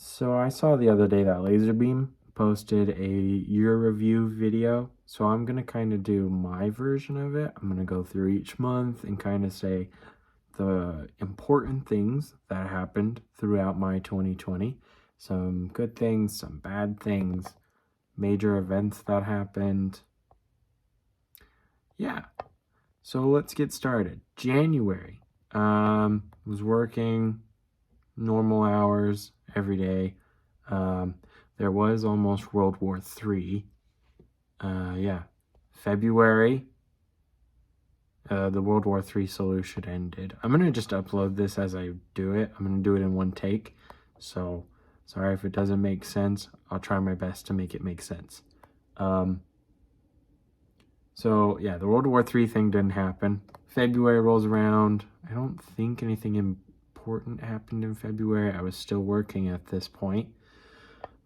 So I saw the other day that Laserbeam posted a year review video. So I'm going to kind of do my version of it. I'm going to go through each month and kind of say the important things that happened throughout my 2020. Some good things, some bad things, major events that happened. Yeah. So let's get started. January. Was working normal hours every day. There was almost World War III. Yeah. February, the World War III solution ended. I'm going to just upload this as I do it. I'm going to do it in one take. So, sorry if it doesn't make sense. I'll try my best to make it make sense. So, yeah, the World War III thing didn't happen. February rolls around. I don't think anything important happened in February. I was still working at this point.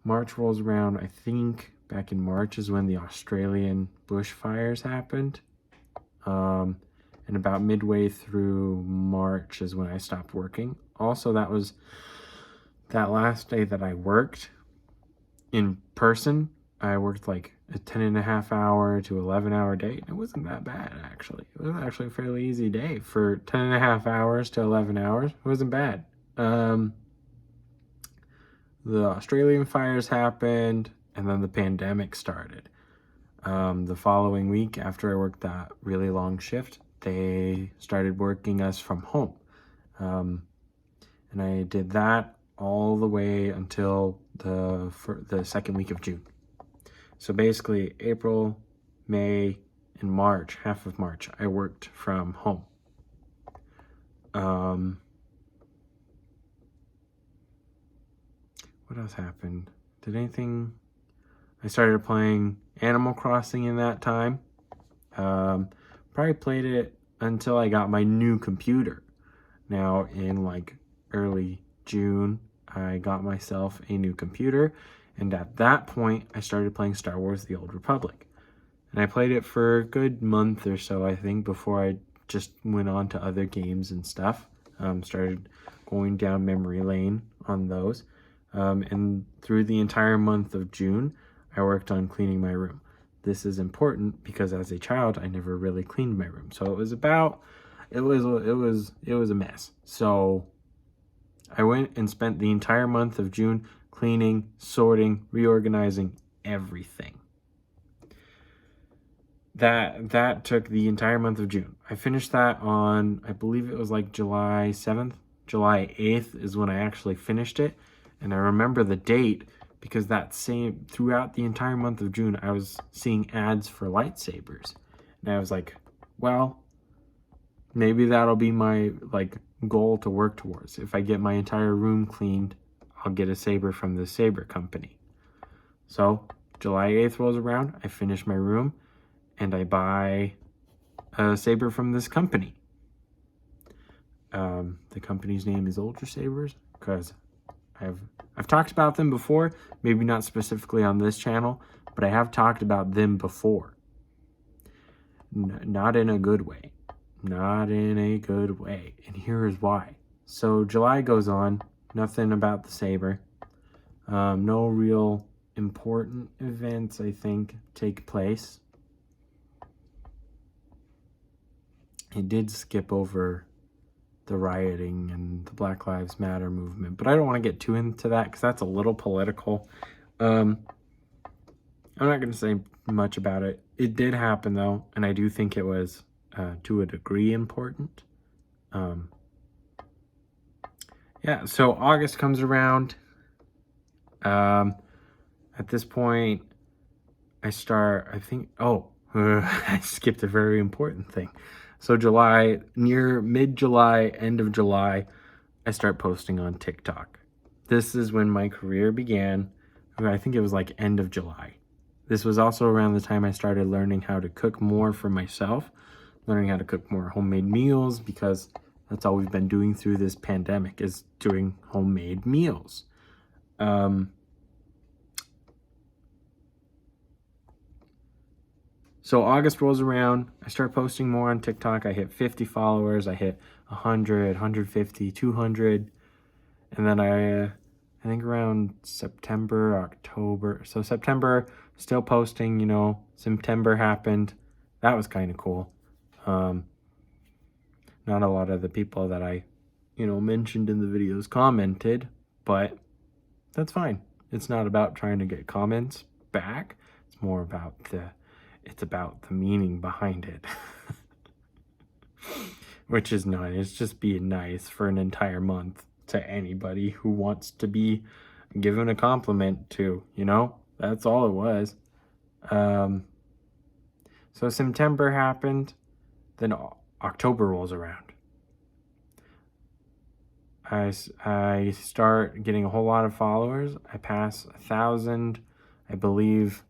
March rolls around. I think back in March is when the Australian bushfires happened. And about midway through March is when I stopped working. Also, that was that last day that I worked in person. I worked like a 10.5 hour to 11-hour day. It wasn't that bad, actually. It was actually a fairly easy day for 10.5 hours to 11 hours. It wasn't bad. The Australian fires happened, and then the pandemic started. The following week, after I worked that really long shift, they started working us from home. And I did that all the way until the second week of June. So basically, April, May, and March, half of March, I worked from home. What else happened? I started playing Animal Crossing in that time. Probably played it until I got my new computer. Now, in like early June, I got myself a new computer. And at that point, I started playing Star Wars The Old Republic. And I played it for a good month or so, I think, before I just went on to other games and stuff. Started going down memory lane on those. And through the entire month of June, I worked on cleaning my room. This is important because as a child, I never really cleaned my room. So it was a mess. So I went and spent the entire month of June cleaning, sorting, reorganizing everything. That took the entire month of June. I finished that on, I believe it was like July 7th. July 8th is when I actually finished it. And I remember the date because throughout the entire month of June, I was seeing ads for lightsabers. And I was like, well, maybe that'll be my goal to work towards. If I get my entire room cleaned, I'll get a saber from the saber company. So July 8th rolls around, I finish my room, and I buy a saber from this company. The company's name is Ultra Sabers because I've talked about them before, maybe not specifically on this channel, but I have talked about them before. Not in a good way. Not in a good way. And here is why. So July goes on, nothing about the saber. No real important events, I think, take place. I did skip over the rioting and the Black Lives Matter movement, but I don't want to get too into that because that's a little political. I'm not going to say much about it. It did happen though, and I do think it was to a degree important. Yeah, so August comes around. At this point, I skipped a very important thing. So near mid-July, end of July, I start posting on TikTok. This is when my career began. I think it was like end of July. This was also around the time I started learning how to cook more for myself, learning how to cook more homemade meals, because that's all we've been doing through this pandemic is doing homemade meals. So August rolls around, I start posting more on TikTok. I hit 50 followers, I hit 100, 150, 200, and then I think around September, October. So September, still posting, you know, September happened. That was kind of cool. Not a lot of the people that I, you know, mentioned in the videos commented, but that's fine. It's not about trying to get comments back. It's more about it's about the meaning behind it. Which is nice. It's just being nice for an entire month to anybody who wants to be given a compliment to, you know? That's all it was. So September happened, then October rolls around. I start getting a whole lot of followers. I pass 1,000, I believe,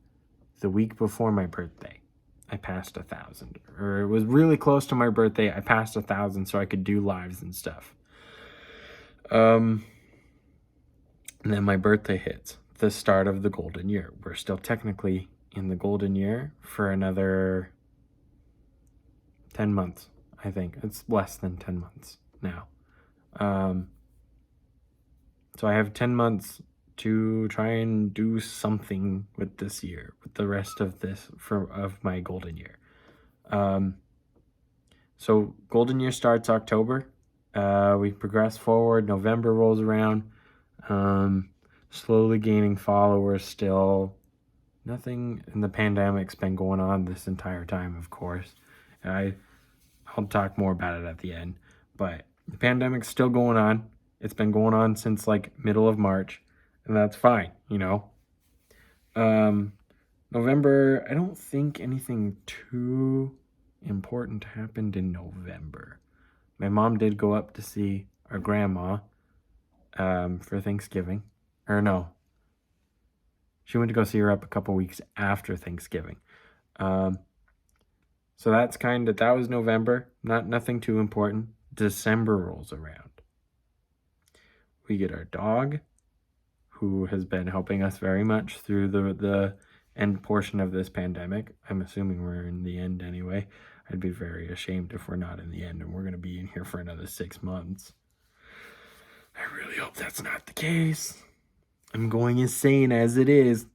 the week before my birthday. I passed 1,000, or it was really close to my birthday. I passed 1,000 so I could do lives and stuff. And then my birthday hits, the start of the golden year. We're still technically in the golden year for another 10 months, I think. It's less than 10 months now. So I have 10 months to try and do something with this year, with the rest of this of my golden year. So golden year starts October. We progress forward. November rolls around. Slowly gaining followers still. Nothing in the pandemic's been going on this entire time, of course. I'll talk more about it at the end. But the pandemic's still going on. It's been going on since like middle of March. And that's fine, you know. November, I don't think anything too important happened in November. My mom did go up to see our grandma for Thanksgiving. Or no. She went to go see her up a couple weeks after Thanksgiving. So that's that was November. Nothing too important. December rolls around. We get our dog, who has been helping us very much through the end portion of this pandemic. I'm assuming we're in the end anyway. I'd be very ashamed if we're not in the end and we're going to be in here for another 6 months. I really hope that's not the case. I'm going insane as it is.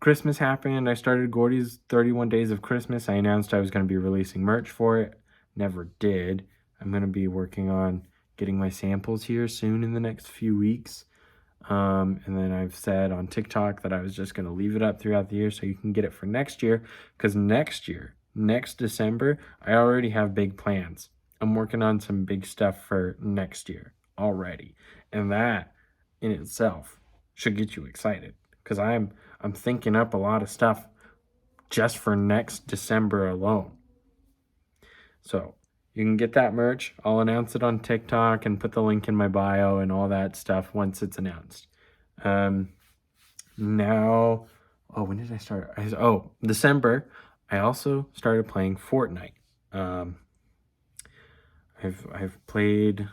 Christmas happened. I started Gordie's 31 Days of Christmas. I announced I was going to be releasing merch for it. Never did. I'm going to be working on getting my samples here soon in the next few weeks. And then I've said on TikTok that I was just going to leave it up throughout the year so you can get it for next year. Because next December, I already have big plans. I'm working on some big stuff for next year already. And that in itself should get you excited. Because I'm thinking up a lot of stuff just for next December alone. So you can get that merch. I'll announce it on TikTok and put the link in my bio and all that stuff once it's announced. Now, when did I start? December. I also started playing Fortnite. I've played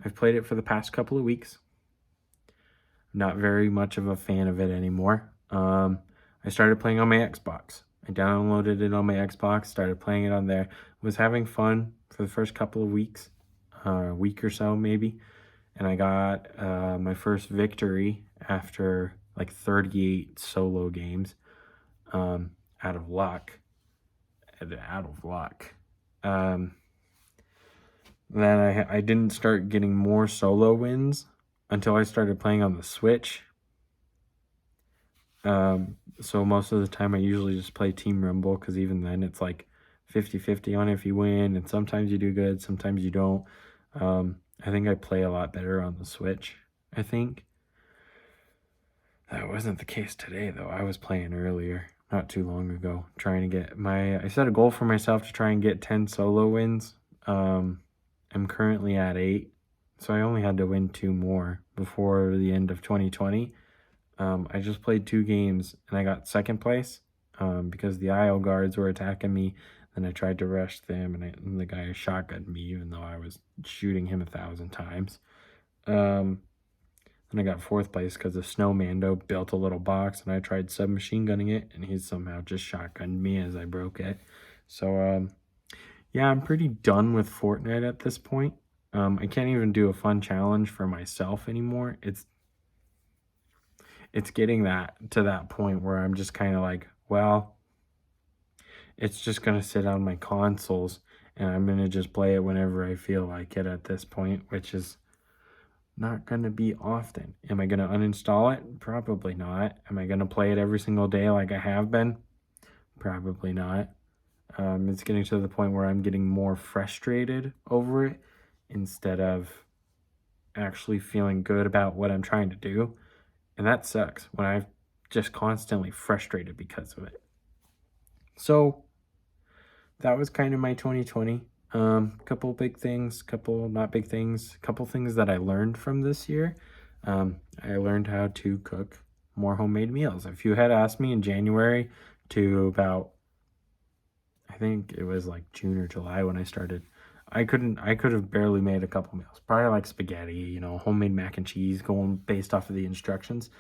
it for the past couple of weeks. Not very much of a fan of it anymore. I started playing on my Xbox. I downloaded it on my Xbox, started playing it on there. Was having fun for the first couple of weeks, a week or so maybe. And I got my first victory after like 38 solo games out of luck. Then I didn't start getting more solo wins until I started playing on the Switch. So most of the time I usually just play Team Rumble, because even then it's like 50-50 on if you win, and sometimes you do good, sometimes you don't. I think I play a lot better on the Switch, I think. That wasn't the case today, though. I was playing earlier, not too long ago, trying to get I set a goal for myself to try and get 10 solo wins. I'm currently at 8, so I only had to win 2 more before the end of 2020. I just played 2 games, and I got second place because the IO guards were attacking me. Then I tried to rush them, and the guy shotgunned me, even though I was shooting him 1,000 times. Then I got 4th place because the Snowmando built a little box, and I tried submachine gunning it, and he somehow just shotgunned me as I broke it. So, yeah, I'm pretty done with Fortnite at this point. I can't even do a fun challenge for myself anymore. It's getting that point where I'm just kind of like, well, it's just gonna sit on my consoles and I'm gonna just play it whenever I feel like it at this point, which is not gonna be often. Am I gonna uninstall it? Probably not. Am I gonna play it every single day like I have been? Probably not. It's getting to the point where I'm getting more frustrated over it instead of actually feeling good about what I'm trying to do. And that sucks when I'm just constantly frustrated because of it. So that was kind of my 2020. Couple big things, couple not big things, couple things that I learned from this year. I learned how to cook more homemade meals. If you had asked me in January to about, I think it was like June or July when I started, I could have barely made a couple meals. Probably like spaghetti, homemade mac and cheese, going based off of the instructions.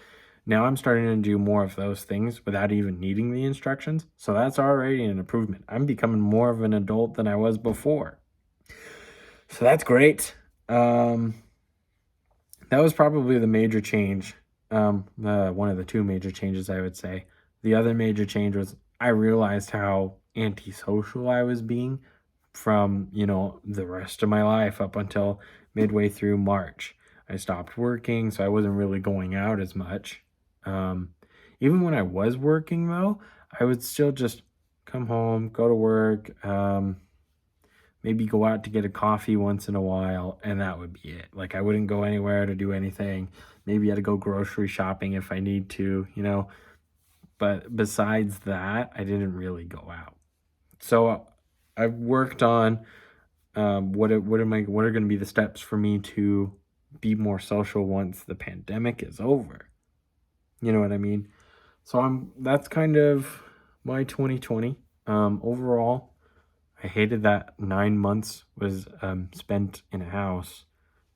Now I'm starting to do more of those things without even needing the instructions. So that's already an improvement. I'm becoming more of an adult than I was before. So that's great. That was probably the major change. One of the two major changes, I would say. The other major change was I realized how antisocial I was being from, the rest of my life up until midway through March. I stopped working, so I wasn't really going out as much. Even when I was working, though, I would still just come home, go to work, maybe go out to get a coffee once in a while, and that would be it. Like, I wouldn't go anywhere to do anything. Maybe I had to go grocery shopping if I need to, But besides that, I didn't really go out. So I've worked on what are going to be the steps for me to be more social once the pandemic is over. You know what I mean? So that's kind of my 2020. Overall, I hated that 9 months was spent in a house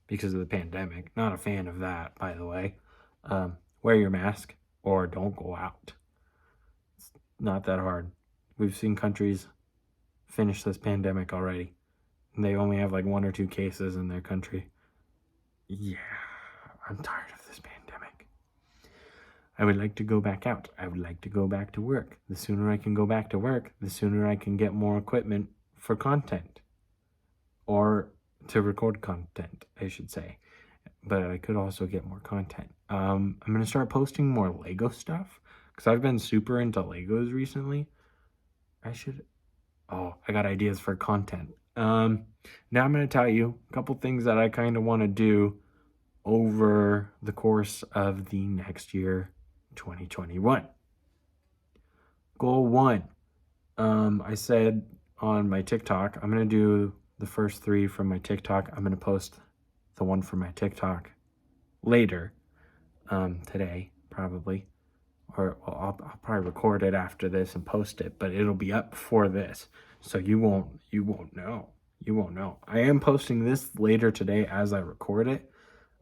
because of the pandemic. Not a fan of that, by the way. Wear your mask or don't go out. It's not that hard. We've seen countries finish this pandemic already. And they only have like 1 or 2 cases in their country. Yeah, I'm tired of this pandemic. I would like to go back out. I would like to go back to work. The sooner I can go back to work, the sooner I can get more equipment for content. Or to record content, I should say. But I could also get more content. I'm going to start posting more Lego stuff. Because I've been super into Legos recently. I got ideas for content. Now I'm going to tell you a couple things that I kind of want to do over the course of the next year, 2021. Goal 1. I said on my TikTok, I'm going to do the first 3 from my TikTok. I'm going to post the one from my TikTok later, today, probably. Or I'll probably record it after this and post it, but it'll be up before this. So you won't know. You won't know. I am posting this later today as I record it.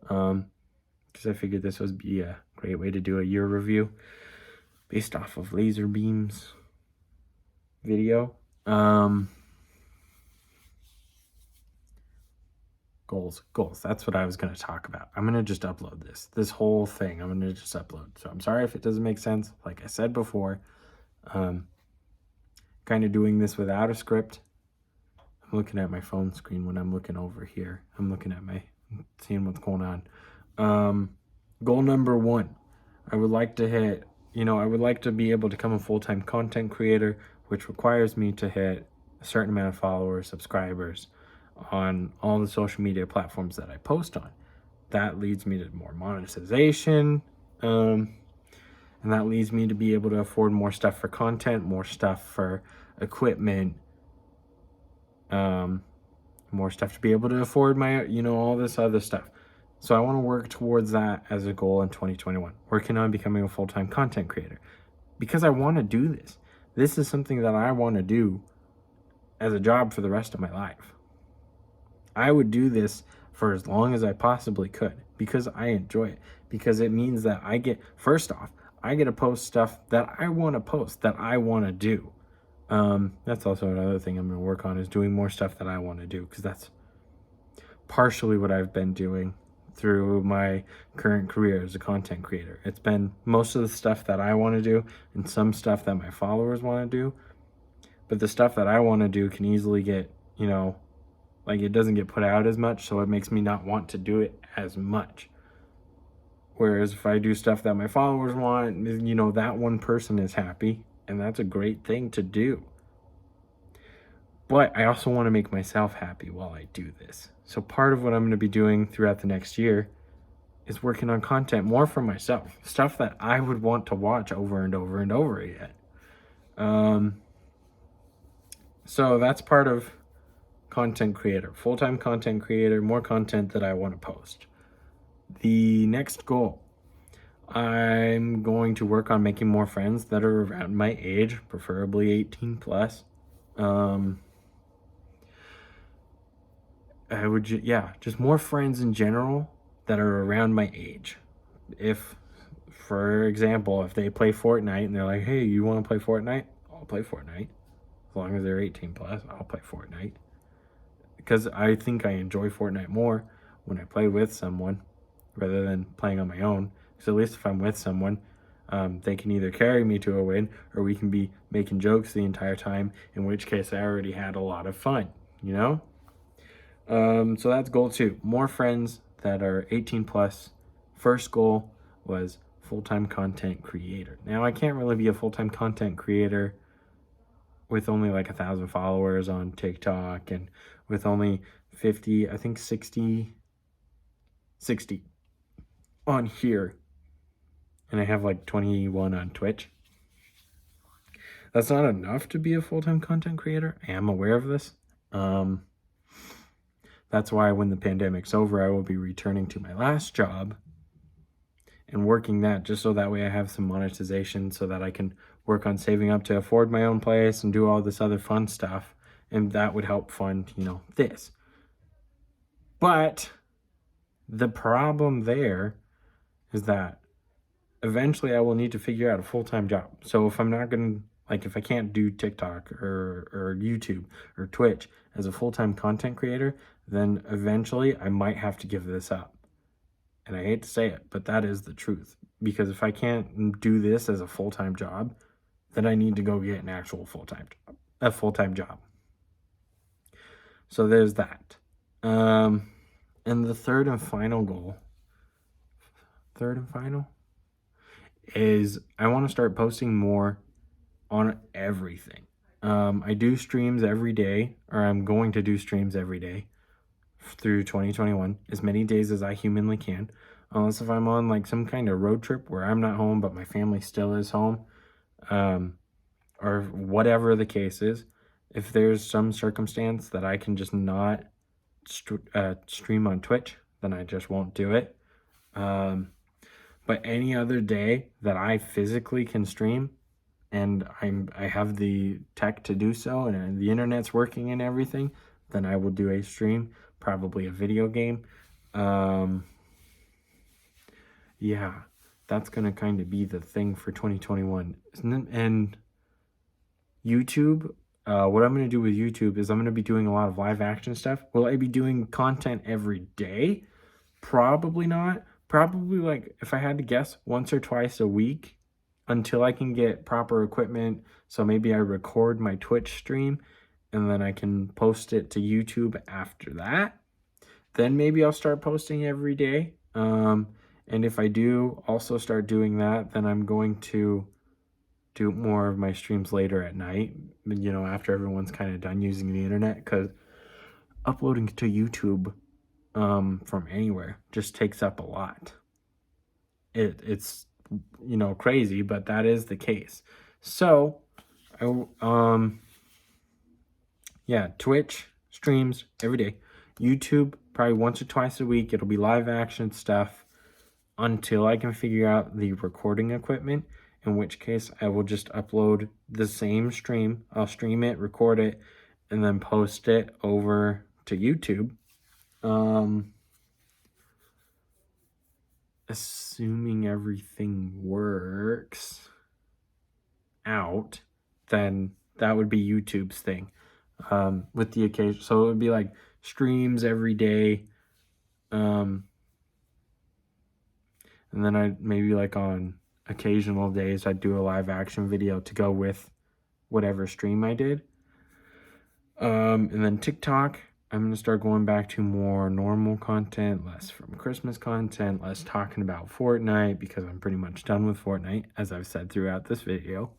Because I figured this would be a great way to do a year review based off of laser beams video. Goals. That's what I was going to talk about. I'm going to just upload this whole thing. I'm going to just upload. So I'm sorry if it doesn't make sense. Like I said before, kind of doing this without a script. I'm looking at my phone screen when I'm looking over here. I'm looking at seeing what's going on. Goal number 1, I would like to hit, I would like to be able to become a full-time content creator, which requires me to hit a certain amount of followers, subscribers on all the social media platforms that I post on. That leads me to more monetization, and that leads me to be able to afford more stuff for content, more stuff for equipment, more stuff to be able to afford my, all this other stuff. So I want to work towards that as a goal in 2021, working on becoming a full-time content creator, because I want to do this. This is something that I want to do as a job for the rest of my life. I would do this for as long as I possibly could because I enjoy it, because it means that I get to post stuff that I want to post, that I want to do. That's also another thing I'm going to work on, is doing more stuff that I want to do, because that's partially what I've been doing through my current career as a content creator. It's been most of the stuff that I want to do and some stuff that my followers want to do. But the stuff that I want to do can easily get, like it doesn't get put out as much, so it makes me not want to do it as much. Whereas if I do stuff that my followers want, that one person is happy, and that's a great thing to do. But I also want to make myself happy while I do this. So part of what I'm going to be doing throughout the next year is working on content more for myself. Stuff that I would want to watch over and over and over again. So that's part of content creator, full-time content creator, more content that I want to post. The next goal, I'm going to work on making more friends that are around my age, preferably 18 plus. Just more friends in general that are around my age. If, for example, if they play Fortnite and they're like, hey, you want to play Fortnite? I'll play Fortnite. As long as they're 18 plus, I'll play Fortnite. Because I think I enjoy Fortnite more when I play with someone rather than playing on my own. So at least if I'm with someone, they can either carry me to a win or we can be making jokes the entire time, in which case I already had a lot of fun, So that's goal 2, more friends that are 18 plus. First goal was full-time content creator. Now I can't really be a full-time content creator with only like 1,000 followers on TikTok and with only 60 on here. And I have like 21 on Twitch. That's not enough to be a full-time content creator. I am aware of this. That's why when the pandemic's over, I will be returning to my last job and working that just so that way I have some monetization so that I can work on saving up to afford my own place and do all this other fun stuff. And that would help fund, this. But the problem there is that eventually I will need to figure out a full-time job. So if I'm not going to, if I can't do TikTok or YouTube or Twitch as a full-time content creator, then eventually I might have to give this up. And I hate to say it, but that is the truth. Because if I can't do this as a full-time job, then I need to go get an actual full-time job. So there's that. And the third and final goal, is I want to start posting more on everything. I do streams every day, or I'm going to do streams every day through 2021, as many days as I humanly can, unless if I'm on like some kind of road trip where I'm not home but my family still is home, or whatever the case is. If there's some circumstance that I can just not stream on Twitch, then I just won't do it. But any other day that I physically can stream and I have the tech to do so and the internet's working and everything, then I will do a stream, probably a video game. That's going to kind of be the thing for 2021. And YouTube, what I'm going to do with YouTube is I'm going to be doing a lot of live action stuff. Will I be doing content every day? Probably not. Probably, like, if I had to guess, once or twice a week until I can get proper equipment. So maybe I record my Twitch stream and then I can post it to YouTube after that. Then maybe I'll start posting every day. And if I do also start doing that, then I'm going to do more of my streams later at night, after everyone's kind of done using the internet, because uploading to YouTube from anywhere just takes up a lot. It's crazy, but that is the case. So Twitch streams every day. YouTube probably once or twice a week. It'll be live action stuff until I can figure out the recording equipment, in which case I will just upload the same stream. I'll stream it, record it, and then post it over to YouTube. Assuming everything works out, then that would be YouTube's thing. With the occasion, so it would be like streams every day, And then I maybe like on occasional days I'd do a live action video to go with whatever stream I did. And then TikTok, I'm going to start going back to more normal content, less from Christmas content, less talking about Fortnite, because I'm pretty much done with Fortnite, as I've said throughout this video.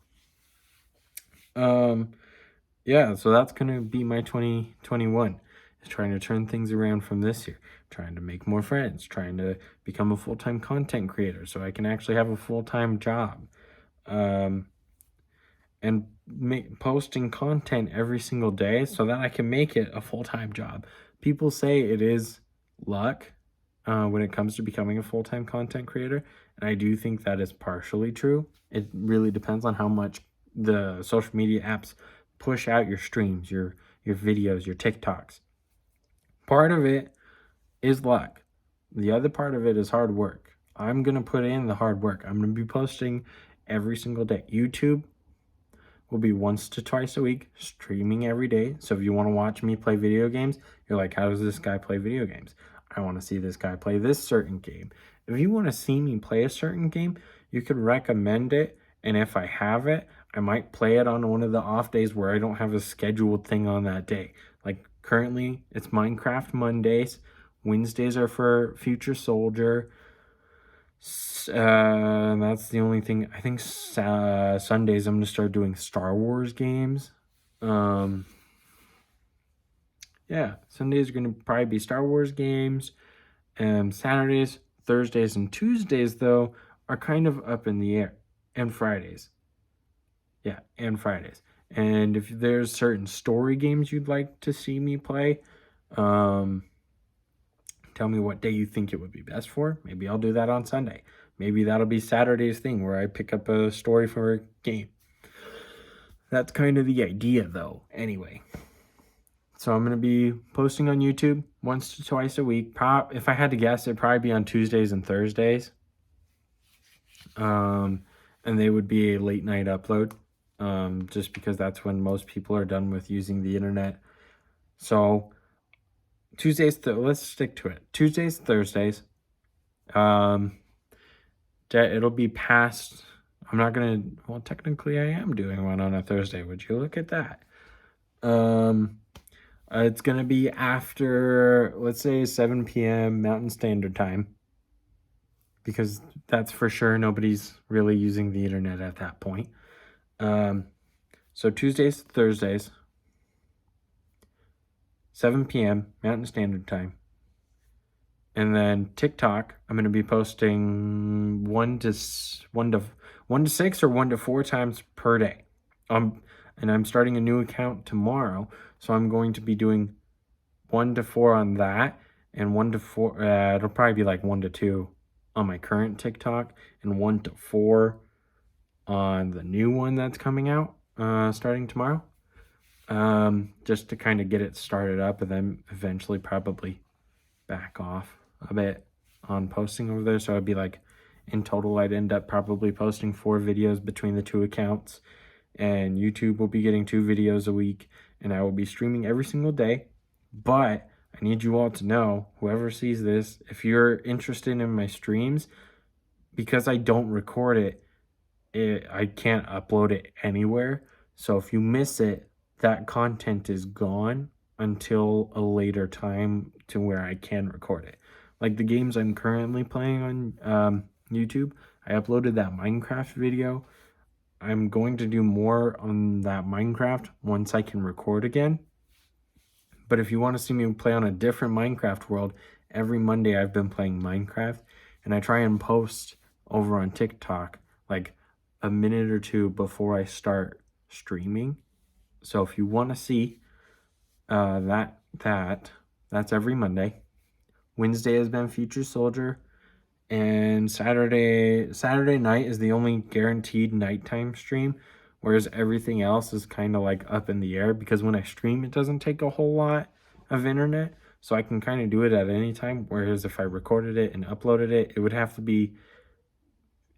Yeah, so that's going to be my 2021, is trying to turn things around from this year, trying to make more friends, trying to become a full-time content creator so I can actually have a full-time job. And posting content every single day so that I can make it a full-time job. People say it is luck when it comes to becoming a full-time content creator, and I do think that is partially true. It really depends on how much the social media apps push out your streams, your videos, your TikToks. Part of it is luck. The other part of it is hard work. I'm going to put in the hard work. I'm going to be posting every single day. YouTube will be once to twice a week, streaming every day. So if you want to watch me play video games, you're like, how does this guy play video games? I want to see this guy play this certain game. If you want to see me play a certain game, you could recommend it. And if I have it, I might play it on one of the off days where I don't have a scheduled thing on that day. Like currently, it's Minecraft Mondays. Wednesdays are for Future Soldier. That's the only thing. I think Sundays I'm gonna start doing Star Wars games. Yeah, Sundays are gonna probably be Star Wars games. Saturdays, Thursdays, and Tuesdays though are kind of up in the air. And Fridays. Yeah, and Fridays. And if there's certain story games you'd like to see me play, tell me what day you think it would be best for. Maybe I'll do that on Sunday. Maybe that'll be Saturday's thing where I pick up a story for a game. That's kind of the idea though, anyway. So I'm going to be posting on YouTube once to twice a week. If I had to guess, it'd probably be on Tuesdays and Thursdays. And they would be a late night upload, just because that's when most people are done with using the internet. So Tuesdays, let's stick to it. Tuesdays, Thursdays. It'll be past. I'm not gonna. Well, technically, I am doing one on a Thursday. Would you look at that? It's gonna be after, let's say, 7 p.m. Mountain Standard Time, because that's for sure nobody's really using the internet at that point. So Tuesdays, Thursdays, 7 p.m. Mountain Standard Time. And then TikTok, I'm going to be posting 1 to 6 or 1 to 4 times per day. And I'm starting a new account tomorrow, so I'm going to be doing 1 to 4 on that, and 1 to 4. It'll probably be like 1 to 2 on my current TikTok, and 1 to 4 on the new one that's coming out starting tomorrow. Just to kind of get it started up, and then eventually probably back off a bit on posting over there. So it'd be like, in total, I'd end up probably posting 4 videos between the 2 accounts, and YouTube will be getting 2 videos a week, and I will be streaming every single day. But I need you all to know, whoever sees this, if you're interested in my streams, because I don't record it, I can't upload it anywhere. So if you miss it, that content is gone until a later time to where I can record it. Like the games I'm currently playing on YouTube, I uploaded that Minecraft video. I'm going to do more on that Minecraft once I can record again. But if you want to see me play on a different Minecraft world, every Monday I've been playing Minecraft, and I try and post over on TikTok like a minute or 2 before I start streaming. So if you want to see that's every Monday. Wednesday has been Future Soldier, and Saturday night is the only guaranteed nighttime stream, whereas everything else is kind of like up in the air, because when I stream, it doesn't take a whole lot of internet, so I can kind of do it at any time, whereas if I recorded it and uploaded it, it would have to be,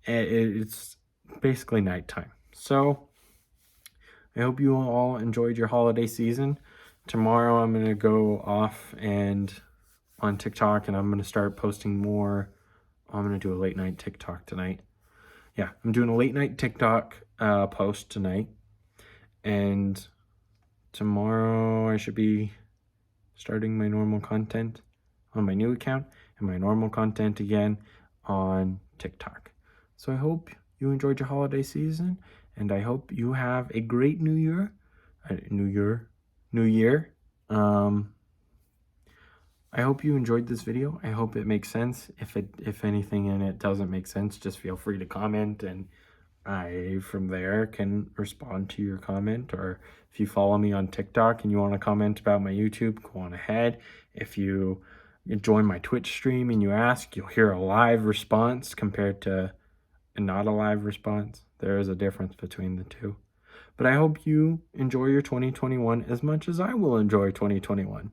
it's basically nighttime. So I hope you all enjoyed your holiday season. Tomorrow I'm going to go off and on TikTok, and I'm going to start posting more. I'm going to do a late night TikTok tonight. Yeah, I'm doing a late night TikTok post tonight. And tomorrow I should be starting my normal content on my new account and my normal content again on TikTok. So I hope you enjoyed your holiday season, and I hope you have a great New Year. New Year. I hope you enjoyed this video. I hope it makes sense. If anything in it doesn't make sense, just feel free to comment, and I from there can respond to your comment. Or if you follow me on TikTok and you want to comment about my YouTube, go on ahead. If you join my Twitch stream and you ask, you'll hear a live response compared to not a live response. There is a difference between the two. But I hope you enjoy your 2021 as much as I will enjoy 2021.